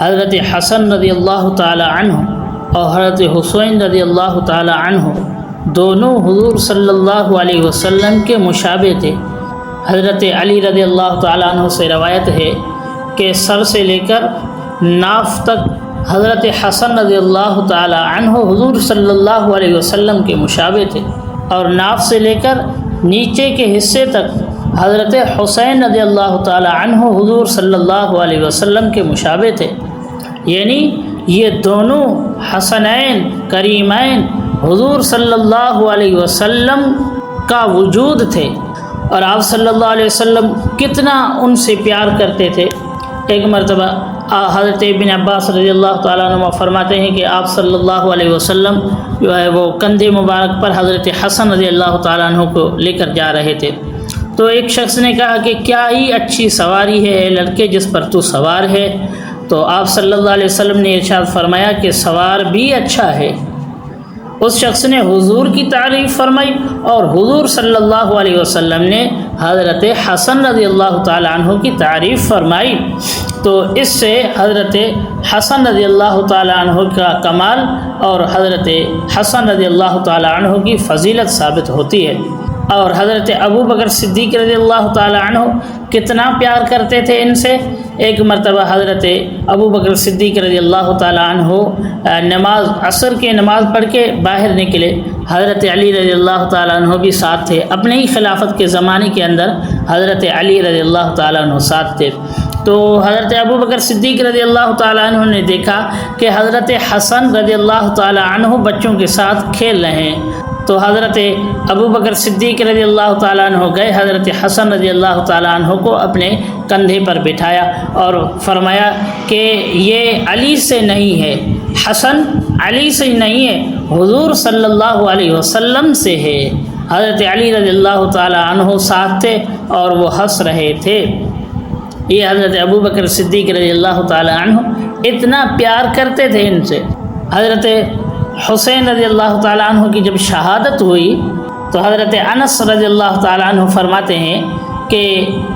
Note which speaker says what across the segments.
Speaker 1: حضرت حسن رضی اللہ تعالی عنہ اور حضرت حسین رضی اللہ تعالی عنہ دونوں حضور صلی اللہ علیہ وسلم کے مشابہ تھے۔ حضرت علی رضی اللہ تعالی عنہ سے روایت ہے کہ سر سے لے کر ناف تک حضرت حسن رضی اللہ تعالی عنہ حضور صلی اللہ علیہ وسلم کے مشابہ تھے، اور ناف سے لے کر نیچے کے حصے تک حضرت حسین رضی اللہ تعالی عنہ حضور صلی اللہ علیہ وسلم کے مشابہ تھے۔ یعنی یہ دونوں حسنین کریمین حضور صلی اللہ علیہ وسلم کا وجود تھے، اور آپ صلی اللہ علیہ وسلم کتنا ان سے پیار کرتے تھے۔ ایک مرتبہ حضرت ابن عباس رضی اللہ تعالیٰ عنہ فرماتے ہیں کہ آپ صلی اللہ علیہ وسلم جو ہے وہ کندھے مبارک پر حضرت حسن رضی اللہ تعالیٰ عنہ کو لے کر جا رہے تھے، تو ایک شخص نے کہا کہ کیا ہی اچھی سواری ہے اے لڑکے جس پر تو سوار ہے، تو آپ صلی اللہ علیہ وسلم نے ارشاد فرمایا کہ سوار بھی اچھا ہے۔ اس شخص نے حضور کی تعریف فرمائی، اور حضور صلی اللہ علیہ وسلم نے حضرت حسن رضی اللہ تعالی عنہ کی تعریف فرمائی، تو اس سے حضرت حسن رضی اللہ تعالی عنہ کا کمال اور حضرت حسن رضی اللہ تعالی عنہ کی فضیلت ثابت ہوتی ہے۔ اور حضرت ابو بکر صدیق رضی اللہ تعالی عنہ کتنا پیار کرتے تھے ان سے۔ ایک مرتبہ حضرت ابو بکر صدیق رضی اللہ تعالی عنہ عصر کی نماز پڑھ کے باہر نکلے، حضرت علی رضی اللہ تعالی عنہ بھی ساتھ تھے، اپنے ہی خلافت کے زمانے کے اندر حضرت علی رضی اللہ تعالی عنہ ساتھ تھے۔ تو حضرت ابو بکر صدیق رضی اللہ تعالی عنہ نے دیکھا کہ حضرت حسن رضی اللہ تعالی عنہ بچوں کے ساتھ کھیل رہے ہیں، تو حضرت ابو بکر صدیق رضی اللہ تعالیٰ عنہ گئے، حضرت حسن رضی اللہ تعالیٰ عنہ کو اپنے کندھے پر بٹھایا اور فرمایا کہ یہ علی سے نہیں ہے، حسن علی سے نہیں ہے، حضور صلی اللہ علیہ وسلم سے ہے۔ حضرت علی رضی اللہ تعالیٰ عنہ ساتھ تھے اور وہ ہنس رہے تھے۔ یہ حضرت ابو بکر صدیق رضی اللہ تعالیٰ عنہ اتنا پیار کرتے تھے ان سے۔ حضرت حسین رضی اللہ تعالیٰ عنہ کی جب شہادت ہوئی تو حضرت انس رضی اللہ تعالیٰ عنہ فرماتے ہیں کہ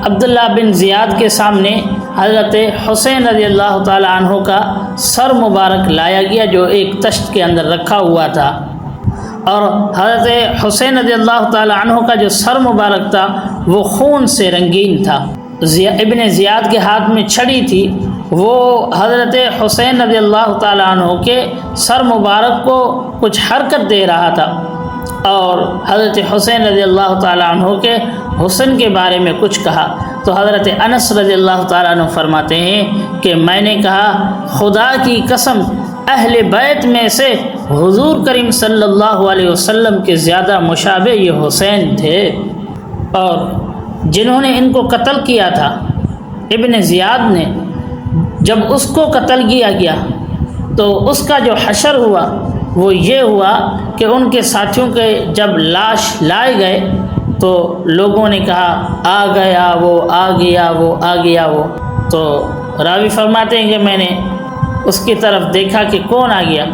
Speaker 1: عبداللہ بن زیاد کے سامنے حضرت حسین رضی اللہ تعالیٰ عنہ کا سر مبارک لایا گیا جو ایک تشت کے اندر رکھا ہوا تھا، اور حضرت حسین رضی اللہ تعالیٰ عنہ کا جو سر مبارک تھا وہ خون سے رنگین تھا۔ ابن زیاد کے ہاتھ میں چھڑی تھی، وہ حضرت حسین رضی اللہ تعالیٰ عنہ کے سر مبارک کو کچھ حرکت دے رہا تھا، اور حضرت حسین رضی اللہ تعالیٰ عنہ کے حسن کے بارے میں کچھ کہا، تو حضرت انس رضی اللہ تعالیٰ عنہ فرماتے ہیں کہ میں نے کہا خدا کی قسم اہل بیت میں سے حضور کریم صلی اللہ علیہ وسلم کے زیادہ مشابہ یہ حسین تھے، اور جنہوں نے ان کو قتل کیا تھا ابن زیاد نے، جب اس کو قتل کیا گیا تو اس کا جو حشر ہوا وہ یہ ہوا کہ ان کے ساتھیوں کے جب لاش لائے گئے تو لوگوں نے کہا آ گیا وہ، آ گیا وہ، آ گیا وہ۔ تو راوی فرماتے ہیں کہ میں نے اس کی طرف دیکھا کہ کون آ گیا،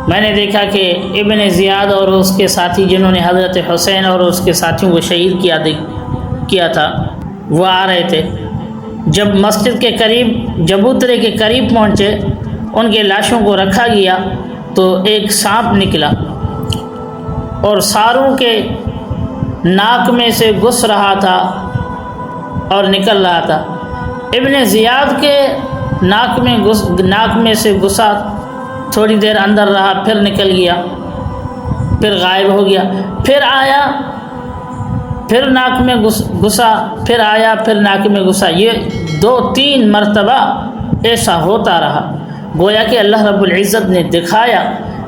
Speaker 1: میں نے دیکھا کہ ابن زیاد اور اس کے ساتھی جنہوں نے حضرت حسین اور اس کے ساتھیوں کو شہید کیا تھا وہ آ رہے تھے۔ جب مسجد کے قریب جبوترے کے قریب پہنچے، ان کے لاشوں کو رکھا گیا تو ایک سانپ نکلا اور ساروں کے ناک میں سے گھس رہا تھا اور نکل رہا تھا۔ ابن زیاد کے ناک میں سے گھسا، تھوڑی دیر اندر رہا، پھر نکل گیا، پھر غائب ہو گیا، پھر آیا، پھر ناک میں گھسا، پھر آیا، پھر ناک میں گھسا۔ یہ 2-3 مرتبہ ایسا ہوتا رہا، گویا کہ اللہ رب العزت نے دکھایا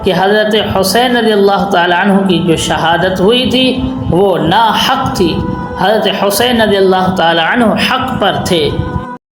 Speaker 1: کہ حضرت حسین رضی اللہ تعالیٰ عنہ کی جو شہادت ہوئی تھی وہ ناحق تھی، حضرت حسین رضی اللہ تعالیٰ عنہ حق پر تھے۔